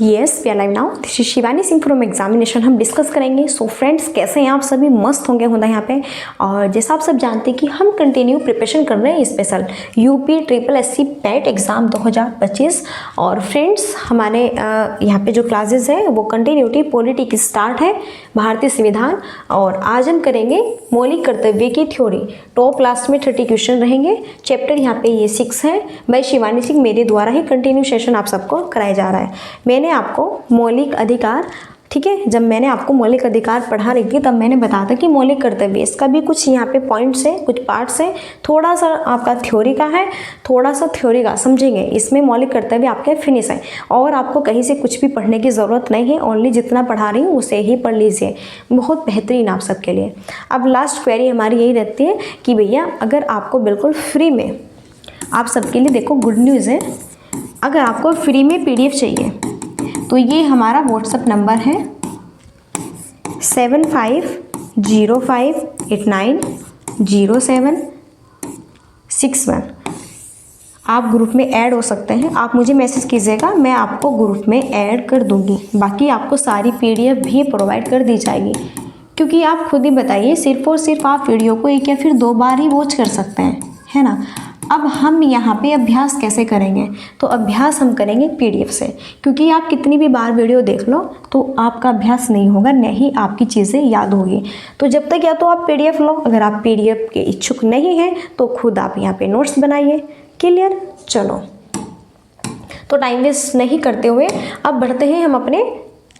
Yes we are live now. This is Shivani Singh from examination. हम discuss करेंगे। So friends, कैसे हैं आप सभी? मस्त होंगे होता है यहाँ पे। और जैसा आप सब जानते हैं कि हम कंटिन्यू प्रिपरेशन कर रहे हैं special UP triple SC PAT exam 2025। और फ्रेंड्स, हमारे यहाँ पे जो क्लासेस है वो कंटिन्यूटी पॉलिटी की स्टार्ट है, भारतीय संविधान। और आज हम करेंगे मौलिक कर्तव्य की थ्योरी। टॉप क्लास में 30 क्वेश्चन रहेंगे। चैप्टर यहाँ पे ये 6 है। मैं शिवानी सिंह, मेरे द्वारा ही कंटिन्यू सेशन आप सबको कराया जा रहा है। मैंने आपको मौलिक अधिकार, ठीक है, जब मैंने आपको मौलिक अधिकार पढ़ा रही थी तब मैंने बताया था कि मौलिक कर्तव्य, इसका भी कुछ यहाँ पे पॉइंट्स है, कुछ पार्ट्स है। थोड़ा सा आपका थ्योरी का है, थोड़ा सा थ्योरी का समझेंगे। इसमें मौलिक कर्तव्य आपके फिनिश है और आपको कहीं से कुछ भी पढ़ने की ज़रूरत नहीं है। ओनली जितना पढ़ा रही हूँ उसे ही पढ़ लीजिए, बहुत बेहतरीन आप सबके लिए। अब लास्ट क्वेरी हमारी यही रहती है कि भैया अगर आपको बिल्कुल फ्री में, आप सबके लिए देखो गुड न्यूज़ है, अगर आपको फ्री में PDF चाहिए तो ये हमारा व्हाट्सएप नंबर है 7505890761। आप ग्रुप में ऐड हो सकते हैं। आप मुझे मैसेज कीजिएगा, मैं आपको ग्रुप में ऐड कर दूंगी। बाकी आपको सारी PDF भी प्रोवाइड कर दी जाएगी, क्योंकि आप खुद ही बताइए, सिर्फ और सिर्फ आप वीडियो को एक या फिर 2 बार ही वॉच कर सकते हैं, है ना। अब हम यहाँ पे अभ्यास कैसे करेंगे? तो अभ्यास हम करेंगे PDF से, क्योंकि आप कितनी भी बार वीडियो देख लो तो आपका अभ्यास नहीं होगा, नहीं आपकी चीज़ें याद होगी। तो जब तक या तो आप PDF लो, अगर आप PDF के इच्छुक नहीं हैं तो खुद आप यहाँ पे नोट्स बनाइए। क्लियर? चलो, तो टाइम वेस्ट नहीं करते हुए अब बढ़ते हैं हम अपने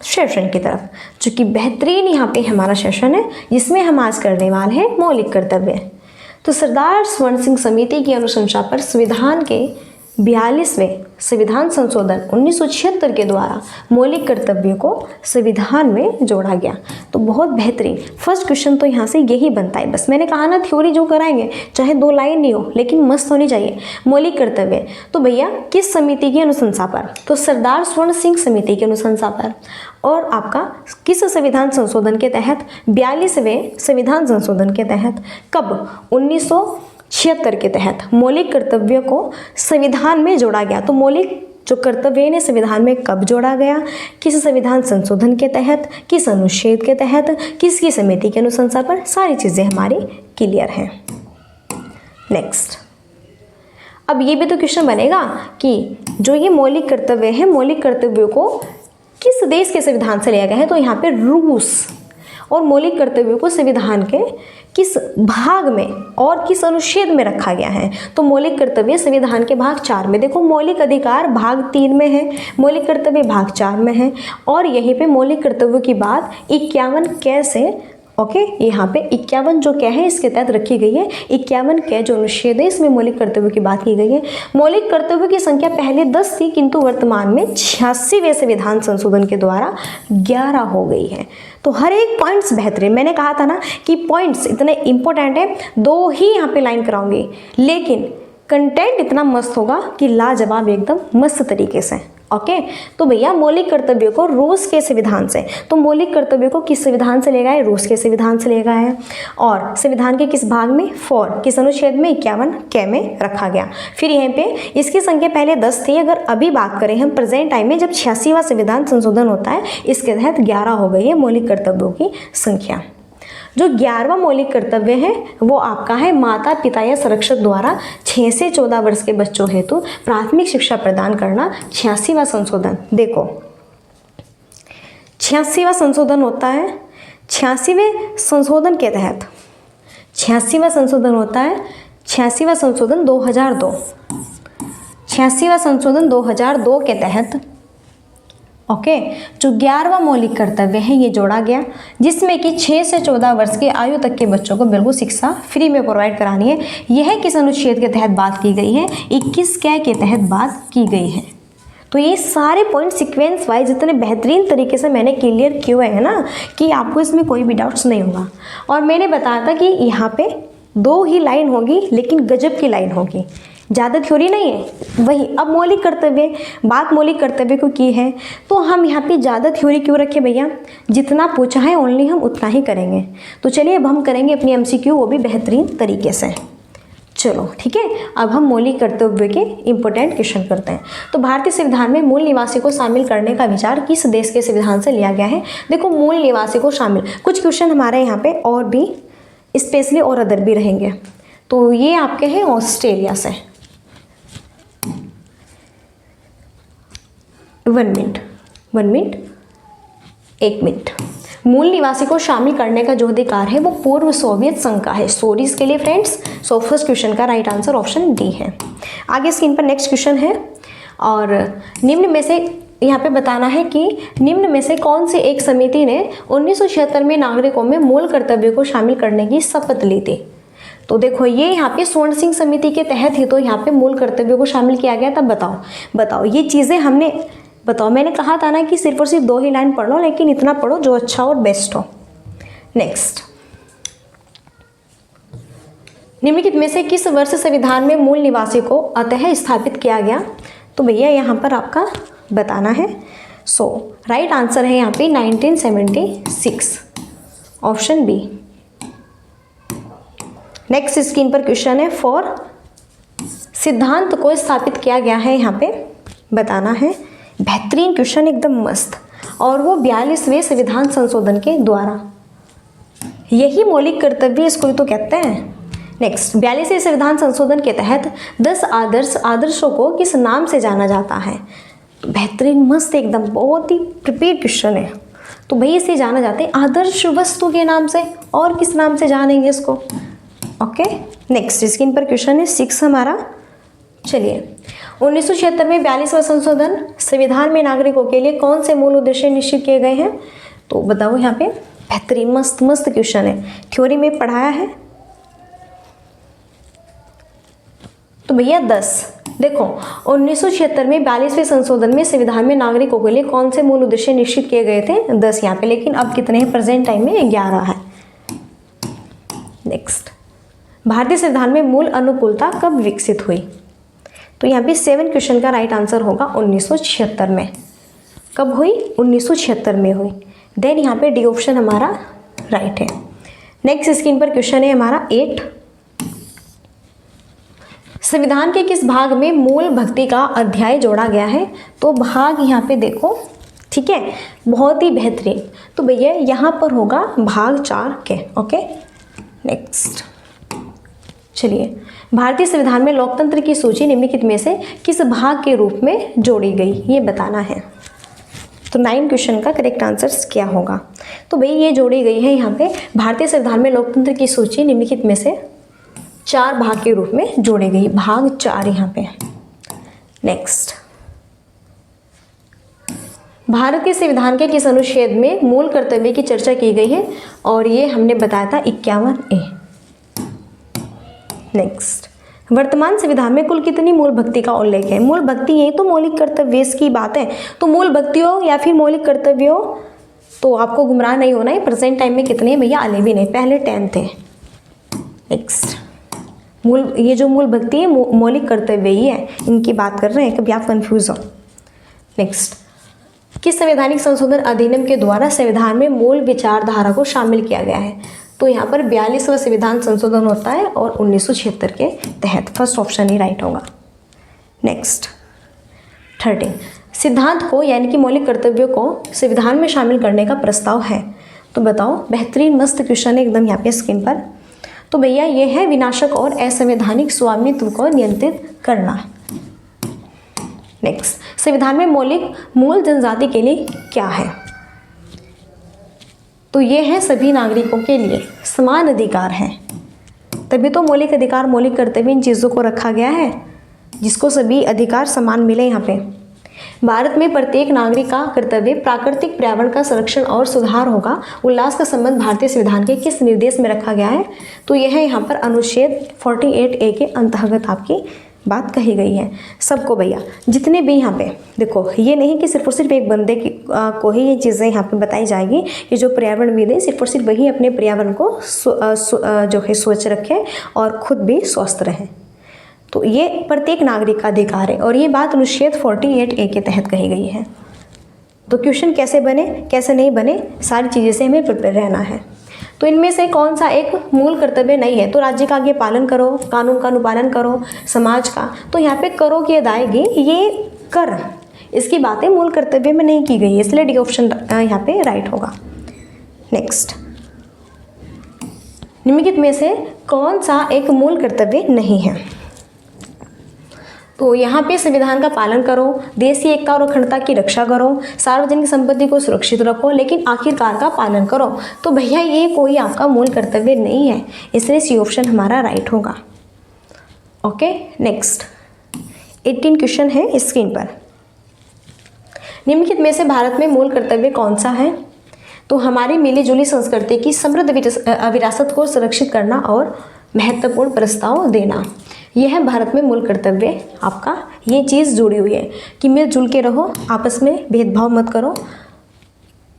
सेशन की तरफ, जो कि बेहतरीन यहाँ पे हमारा सेशन है, जिसमें हम आज करने वाले हैं मौलिक कर्तव्य। तो सरदार स्वर्ण सिंह समिति की अनुशंसा पर संविधान के 42वें संविधान संशोधन 1976 के द्वारा मौलिक कर्तव्यों को संविधान में जोड़ा गया। तो बहुत बेहतरीन फर्स्ट क्वेश्चन तो यहाँ से यही बनता है। बस मैंने कहा ना, थ्योरी जो कराएंगे चाहे 2 लाइन नहीं हो लेकिन मस्त होनी चाहिए। मौलिक कर्तव्य तो भैया किस समिति की अनुशंसा पर? तो सरदार स्वर्ण सिंह समिति की अनुशंसा पर। और आपका किस संविधान संशोधन के तहत? 42वें संविधान संशोधन के तहत। कब? 1976 के तहत मौलिक कर्तव्यों को संविधान में जोड़ा गया। तो मौलिक जो कर्तव्य ने संविधान में कब जोड़ा गया? किस संविधान संशोधन के तहत, किस अनुच्छेद के तहत, किसकी समिति की अनुशंसा पर? सारी चीज़ें हमारी क्लियर हैं। नेक्स्ट, अब ये भी तो क्वेश्चन बनेगा कि जो ये मौलिक कर्तव्य है, मौलिक कर्तव्यों को किस देश के संविधान से लिया गया है? तो यहाँ पे रूस। और मौलिक कर्तव्यों को संविधान के किस भाग में और किस अनुच्छेद में रखा गया है? तो मौलिक कर्तव्य संविधान के भाग 4 में। देखो, मौलिक अधिकार भाग 3 में है, मौलिक कर्तव्य भाग 4 में है। और यहीं पे मौलिक कर्तव्यों की बात 51 कै से, ओके, यहाँ पे 51 जो क्या है इसके तहत रखी गई है। 51 कै जो अनुच्छेद है इसमें मौलिक कर्तव्यों की बात की गई है। मौलिक कर्तव्यों की संख्या पहले 10 थी, किंतु वर्तमान में 86वें संविधान संशोधन के द्वारा 11 हो गई है। तो हर एक पॉइंट्स बेहतरीन। मैंने कहा था ना कि पॉइंट्स इतने इंपॉर्टेंट है, 2 ही यहाँ पे लाइन कराऊंगी, लेकिन कंटेंट इतना मस्त होगा कि लाजवाब, एकदम मस्त तरीके से। ओके, तो भैया मौलिक कर्तव्यों को रूस के संविधान से, तो मौलिक कर्तव्यों को किस संविधान से लेगा है? रूस के संविधान से लेगा है। और संविधान के किस भाग में? 4, किस अनुच्छेद में? 51 कै में रखा गया। फिर यहाँ पे इसकी संख्या पहले 10 थी, अगर अभी बात करें हम प्रेजेंट टाइम में जब 86वां संविधान संशोधन होता है, इसके तहत 11 हो गई है मौलिक कर्तव्यों की संख्या। जो 11वां मौलिक कर्तव्य है वो आपका है माता पिता या संरक्षक द्वारा 6 से 14 वर्ष के बच्चों हेतु प्राथमिक शिक्षा प्रदान करना। 86वां संशोधन, देखो 86वां संशोधन होता है। 86वें संशोधन के तहत 86वां संशोधन होता है, 86वां संशोधन 2002, 86वां संशोधन 2002 के तहत ओके, जो 11वां मौलिक कर्तव्य है ये जोड़ा गया, जिसमें कि 6 से 14 वर्ष की आयु तक के बच्चों को बिल्कुल शिक्षा फ्री में प्रोवाइड करानी है। यह किस अनुच्छेद के तहत बात की गई है? 21 कै के तहत बात की गई है। तो ये सारे पॉइंट सीक्वेंस वाइज इतने बेहतरीन तरीके से मैंने क्लियर किए हैं ना कि आपको इसमें कोई भी डाउट्स नहीं होगा। और मैंने बताया था कि यहाँ पे 2 ही लाइन होगी, लेकिन गजब की लाइन होगी, ज़्यादा थ्योरी नहीं है। वही अब मौलिक कर्तव्य, बात मौलिक कर्तव्य को की है, तो हम यहाँ पे ज़्यादा थ्योरी क्यों रखें भैया? जितना पूछा है ओनली हम उतना ही करेंगे। तो चलिए अब हम करेंगे अपनी MCQ, वो भी बेहतरीन तरीके से। चलो ठीक है, अब हम मौलिक कर्तव्य के इंपॉर्टेंट क्वेश्चन करते हैं। तो भारतीय संविधान में मूल निवासी को शामिल करने का विचार किस देश के संविधान से लिया गया है? देखो, मूल निवासी को शामिल, कुछ क्वेश्चन हमारे यहाँ पे और भी स्पेशली और अदर भी रहेंगे। तो ये आपके हैं ऑस्ट्रेलिया से। 1 मिनट। मूल निवासी को शामिल करने का जो अधिकार है वो पूर्व सोवियत संघ का है। सॉरी इसके लिए फ्रेंड्स। सो फर्स्ट क्वेश्चन का राइट आंसर ऑप्शन डी है। आगे स्क्रीन पर नेक्स्ट क्वेश्चन है, और निम्न में से यहाँ पे बताना है कि निम्न में से कौन सी एक समिति ने 1976 में नागरिकों में मूल कर्तव्य को शामिल करने की शपथ ली थी? तो देखो, ये यहाँ पे स्वर्ण सिंह समिति के तहत ही तो यहाँ पे मूल कर्तव्यों को शामिल किया गया। तब बताओ ये चीज़ें हमने, बताओ, मैंने कहा था ना कि सिर्फ और सिर्फ 2 ही लाइन पढ़ लो, लेकिन इतना पढ़ो जो अच्छा और बेस्ट हो। नेक्स्ट, निम्नलिखित में से किस वर्ष संविधान में मूल निवासी को अतः स्थापित किया गया? तो भैया यहाँ पर आपका बताना है। सो राइट आंसर है यहाँ पे 1976, ऑप्शन बी। नेक्स्ट स्क्रीन पर क्वेश्चन है, फॉर सिद्धांत को स्थापित किया गया है, यहाँ पे बताना है। बेहतरीन क्वेश्चन, एकदम मस्त, और वो 42वें संविधान संशोधन के द्वारा। यही मौलिक कर्तव्य इसको तो कहते हैं। नेक्स्ट, 42वें संविधान संशोधन के तहत 10 आदर्शों को किस नाम से जाना जाता है? बेहतरीन, मस्त, एकदम बहुत ही प्रिपेयर क्वेश्चन है। तो भाई इसे जाना जाते हैं आदर्श वस्तु के नाम से, और किस नाम से जानेंगे इसको? ओके, नेक्स्ट स्क्रीन पर क्वेश्चन है 6 हमारा। चलिए, 1976 में 42वां संशोधन संविधान में नागरिकों के लिए कौन से मूल उद्देश्य निश्चित किए गए हैं? तो बताओ यहाँ पे। बेहतरीन, मस्त क्वेश्चन है, थ्योरी में पढ़ाया है। तो भैया 10, देखो 1976 में 42वें संशोधन में संविधान में नागरिकों के लिए कौन से मूल उद्देश्य निश्चित किए गए थे? 10 यहाँ पे, लेकिन अब कितने हैं प्रेजेंट टाइम में? 11 है। नेक्स्ट, भारतीय संविधान में मूल अनुकूलता कब विकसित हुई? तो यहाँ पे 7 क्वेश्चन का राइट आंसर होगा 1976 में। कब हुई? 1976 में हुई। देन यहाँ पे डी ऑप्शन हमारा राइट है। नेक्स्ट स्क्रीन पर क्वेश्चन है हमारा 8, संविधान के किस भाग में मूल भक्ति का अध्याय जोड़ा गया है? तो भाग यहाँ पे देखो, ठीक है, बहुत ही बेहतरीन। तो भैया यहाँ पर होगा भाग 4 के। ओके, नेक्स्ट, चलिए, भारतीय संविधान में लोकतंत्र की सूची निम्नलिखित में से किस भाग के रूप में जोड़ी गई? ये बताना है। तो 9 क्वेश्चन का करेक्ट आंसर क्या होगा? तो भाई ये जोड़ी गई है यहाँ पे, भारतीय संविधान में लोकतंत्र की सूची निम्नलिखित में से 4 भाग के रूप में जोड़ी गई, भाग 4 यहाँ पे। नेक्स्ट, भारत के संविधान के किस अनुच्छेद में मूल कर्तव्य की चर्चा की गई है? और ये हमने बताया था 51A। नेक्स्ट, वर्तमान संविधान में कुल कितनी मूल भक्ति का उल्लेख है? मूल भक्ति यही तो मौलिक कर्तव्य की बात है। तो मूल भक्ति हो या फिर मौलिक कर्तव्य हो, तो आपको गुमराह नहीं होना है। प्रेजेंट टाइम में कितने हैं भैया? 11 नहीं, पहले 10 थे। नेक्स्ट, ये जो मूल भक्ति है मौलिक कर्तव्य ही है, इनकी बात कर रहे हैं, कभी आप कंफ्यूज हो। नेक्स्ट, किस संवैधानिक संशोधन अधिनियम के द्वारा संविधान में मूल विचारधारा को शामिल किया गया है? तो यहाँ पर 42वां संविधान संशोधन होता है, और 1976 के तहत। फर्स्ट ऑप्शन ही राइट होगा। नेक्स्ट, 13, सिद्धांत को यानी कि मौलिक कर्तव्यों को संविधान में शामिल करने का प्रस्ताव है। तो बताओ, बेहतरीन मस्त क्वेश्चन है एकदम यहाँ पे स्क्रीन पर। तो भैया ये है विनाशक और असंवैधानिक स्वामित्व को नियंत्रित करना। नेक्स्ट, संविधान में मौलिक मूल जनजाति के लिए क्या है? तो ये है सभी नागरिकों के लिए समान अधिकार है। तभी तो मौलिक अधिकार, मौलिक कर्तव्य, इन चीज़ों को रखा गया है, जिसको सभी अधिकार समान मिले। यहाँ पे भारत में प्रत्येक नागरिक का कर्तव्य प्राकृतिक पर्यावरण का संरक्षण और सुधार होगा। उल्लास का संबंध भारतीय संविधान के किस निर्देश में रखा गया है? तो यह है यहाँ पर अनुच्छेद 48A के अंतर्गत आपकी बात कही गई है। सबको भैया जितने भी यहाँ पे देखो, ये नहीं कि सिर्फ और सिर्फ एक बंदे को ही ये चीज़ें यहाँ पे बताई जाएगी कि जो पर्यावरणविद है सिर्फ और सिर्फ वही अपने पर्यावरण को जो है स्वच्छ रखे और खुद भी स्वस्थ रहें। तो ये प्रत्येक नागरिक का अधिकार है, और ये बात अनुच्छेद 48A के तहत कही गई है। तो क्वेश्चन कैसे बने कैसे नहीं बने, सारी चीज़ें से हमें प्रिपेयर रहना है। तो इनमें से कौन सा एक मूल कर्तव्य नहीं है? तो राज्य का आगे पालन करो, कानून का अनुपालन करो, समाज का। तो यहाँ पे करो की अदायगी, ये कर, इसकी बातें मूल कर्तव्य में नहीं की गई है, इसलिए डी ऑप्शन यहाँ पे राइट होगा। नेक्स्ट, निम्नलिखित में से कौन सा एक मूल कर्तव्य नहीं है? तो यहाँ पे संविधान का पालन करो, देश की एकता और अखंडता की रक्षा करो, सार्वजनिक संपत्ति को सुरक्षित रखो, लेकिन आखिरकार का पालन करो। तो भैया ये कोई आपका मूल कर्तव्य नहीं है, इसलिए सी ऑप्शन हमारा राइट होगा। ओके, नेक्स्ट 18 क्वेश्चन है स्क्रीन पर। निम्नलिखित में से भारत में मूल कर्तव्य कौन सा है? तो हमारी मिली जुली संस्कृति की समृद्ध विरासत को सुरक्षित करना और महत्वपूर्ण प्रस्ताव देना, यह है भारत में मूल कर्तव्य आपका। ये चीज़ जुड़ी हुई है कि मिलजुल के रहो, आपस में भेदभाव मत करो,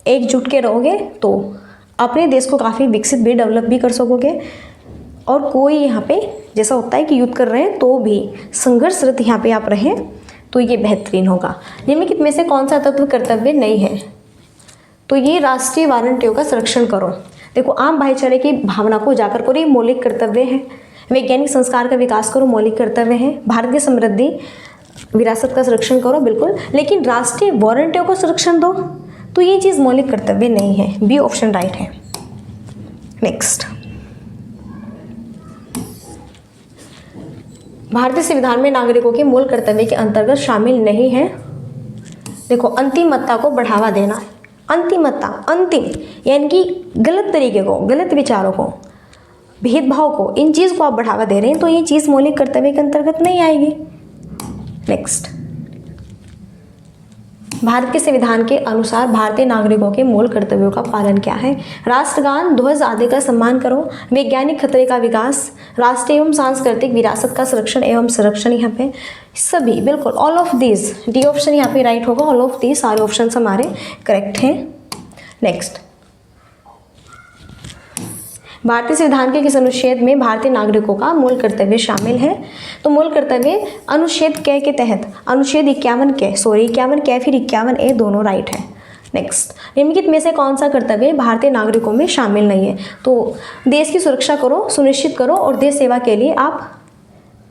एकजुट के रहोगे तो अपने देश को काफ़ी विकसित भी, डेवलप भी कर सकोगे। और कोई यहाँ पे जैसा होता है कि युद्ध कर रहे हैं तो भी संघर्षरत यहाँ पे आप रहें तो ये बेहतरीन होगा। निम्नलिखित में से कौन सा तत्व कर्तव्य नहीं है? तो ये राष्ट्रीय वारंटियों का संरक्षण करो। देखो, आम भाईचारे की भावना को उजागर करो, ये मौलिक कर्तव्य है। वैज्ञानिक संस्कार का विकास करो, मौलिक कर्तव्य है। भारत की समृद्धि विरासत का संरक्षण करो, बिल्कुल, लेकिन राष्ट्रीय वारंटियों को संरक्षण दो, तो ये चीज़ मौलिक कर्तव्य नहीं है। बी ऑप्शन राइट है। नेक्स्ट, भारतीय संविधान में नागरिकों के मूल कर्तव्य के अंतर्गत शामिल नहीं है। देखो, अंतिमता को बढ़ावा देना, अंतिमता, अंतिम यानी कि गलत तरीके को, गलत विचारों को, भेदभाव को, इन चीज़ को आप बढ़ावा दे रहे हैं तो ये चीज़ मौलिक कर्तव्य के अंतर्गत नहीं आएगी। नेक्स्ट, भारत के संविधान के अनुसार भारतीय नागरिकों के मूल कर्तव्यों का पालन क्या है? राष्ट्रगान, ध्वज आदि का सम्मान करो, वैज्ञानिक खतरे का विकास, राष्ट्रीय एवं सांस्कृतिक विरासत का संरक्षण एवं संरक्षण, यहाँ पे सभी, बिल्कुल all of these, D option यहाँ पे राइट होगा। ऑल ऑफ दीज सारे ऑप्शन हमारे करेक्ट हैं। नेक्स्ट, भारतीय संविधान के किस अनुच्छेद में भारतीय नागरिकों का मूल कर्तव्य शामिल है? तो मूल कर्तव्य अनुच्छेद क के तहत, अनुच्छेद 51 क, फिर 51A दोनों राइट है। नेक्स्ट, निम्नलिखित में से कौन सा कर्तव्य भारतीय नागरिकों में शामिल नहीं है? तो देश की सुरक्षा करो, सुनिश्चित करो और देश सेवा के लिए आप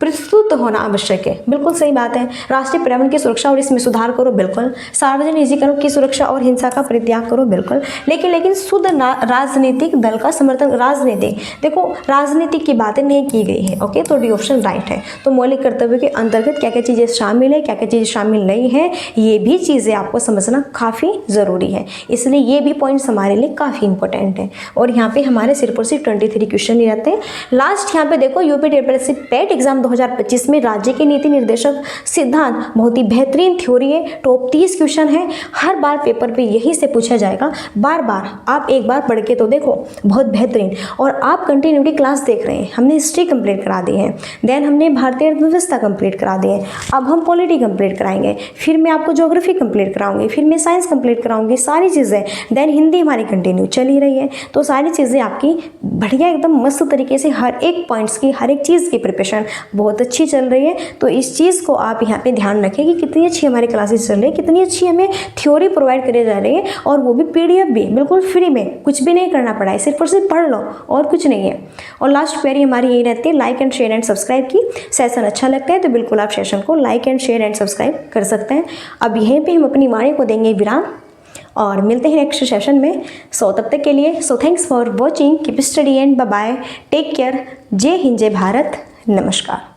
प्रस्तुत होना आवश्यक है, बिल्कुल सही बात है। राष्ट्रीय पर्यावरण की सुरक्षा और इसमें सुधार करो, बिल्कुल। सार्वजनिक निजीकरण की सुरक्षा और हिंसा का परित्याग करो, बिल्कुल। लेकिन शुद्ध राजनीतिक दल का समर्थन, राजनीतिक, देखो राजनीतिक की बातें नहीं की गई है। ओके, तो डी ऑप्शन राइट है। तो मौलिक कर्तव्य के अंतर्गत क्या क्या चीज़ें शामिल है, क्या क्या चीज़ें शामिल नहीं है, ये भी चीज़ें आपको समझना काफ़ी ज़रूरी है, इसलिए ये भी पॉइंट्स हमारे लिए काफ़ी इंपॉर्टेंट है। और यहाँ पे हमारे सिर्फ और सिर्फ 23 क्वेश्चन ही रहते हैं। लास्ट यहाँ पे देखो, यूपी टीएसपीएससी पेट एग्जाम 2025 में राज्य के नीति निर्देशक सिद्धांत, बहुत ही बेहतरीन थ्योरी है, टॉप 30 क्वेश्चन है, हर बार पेपर पे यही से पूछा जाएगा। बार बार आप एक बार पढ़ के तो देखो, बहुत बेहतरीन। और आप कंटिन्यूटी क्लास देख रहे हैं, हमने हिस्ट्री कंप्लीट करा दी है, देन हमने भारतीय अर्थव्यवस्था कंप्लीट करा दी है, अब हम पॉलिटी कंप्लीट कराएंगे, फिर मैं आपको ज्योग्राफी कंप्लीट कराऊंगी, फिर मैं साइंस कंप्लीट कराऊंगी, सारी चीज़ें, देन हिंदी हमारी कंटिन्यू चल ही रही है। तो सारी चीज़ें आपकी बढ़िया एकदम मस्त तरीके से हर एक पॉइंट्स की, हर एक चीज़ की प्रिपरेशन बहुत अच्छी चल रही है। तो इस चीज़ को आप यहाँ पे ध्यान रखें कि कितनी अच्छी हमारी क्लासेस चल रही है, कितनी अच्छी हमें थ्योरी प्रोवाइड करी जा रही है, और वो भी पीडीएफ भी बिल्कुल फ्री में, कुछ भी नहीं करना पड़ा है, सिर्फ और सिर्फ पढ़ लो और कुछ नहीं है। और लास्ट क्वेरी हमारी यही रहती है, like and share and subscribe की। सेशन अच्छा लगता है तो बिल्कुल आप सेशन को like and share and subscribe कर सकते हैं। अब यहीं पर हम अपनी वाणी को देंगे विराम और मिलते हैं नेक्स्ट सेशन में। सो तब तक के लिए thanks for watching, keep study and bye bye, take care, जय हिंद, जय भारत, नमस्कार।